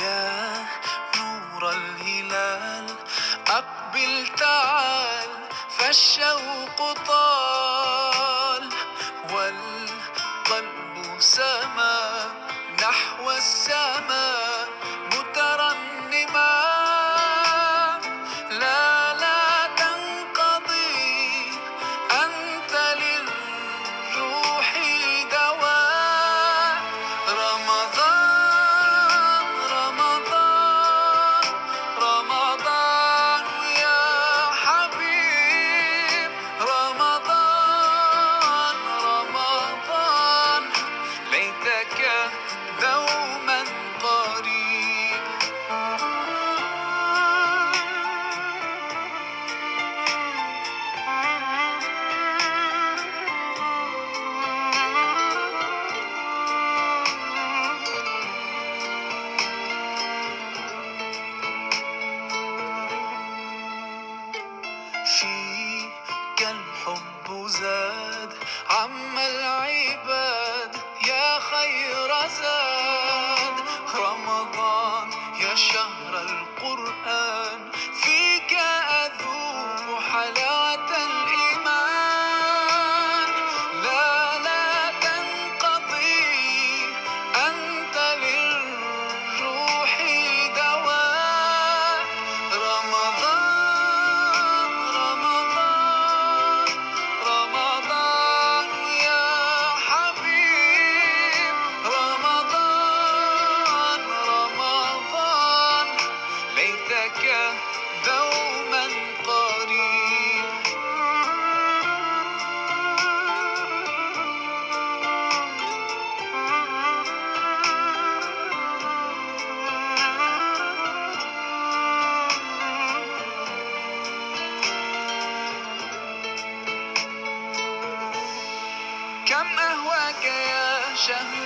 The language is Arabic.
يا نور الهلال أقبل تعال، فالشوق طال والقلب سما نحو السماء مترنما. لا تنقضي، أنت للروح دواء. رمضان رمضان رمضان يا حبيب، رمضان رمضان ليتك دوما قريب. فيك الحب زاد عم العباد، يا خير زاد. رمضان يا شهر القرآن، فيك أذوق حلاوة الإيمان. لا تنقضي، أنت للروح دواء. رمضان رمضان رمضان يا حبيب، رمضان رمضان ليتك دوما قريب. كم أهواك يا شهر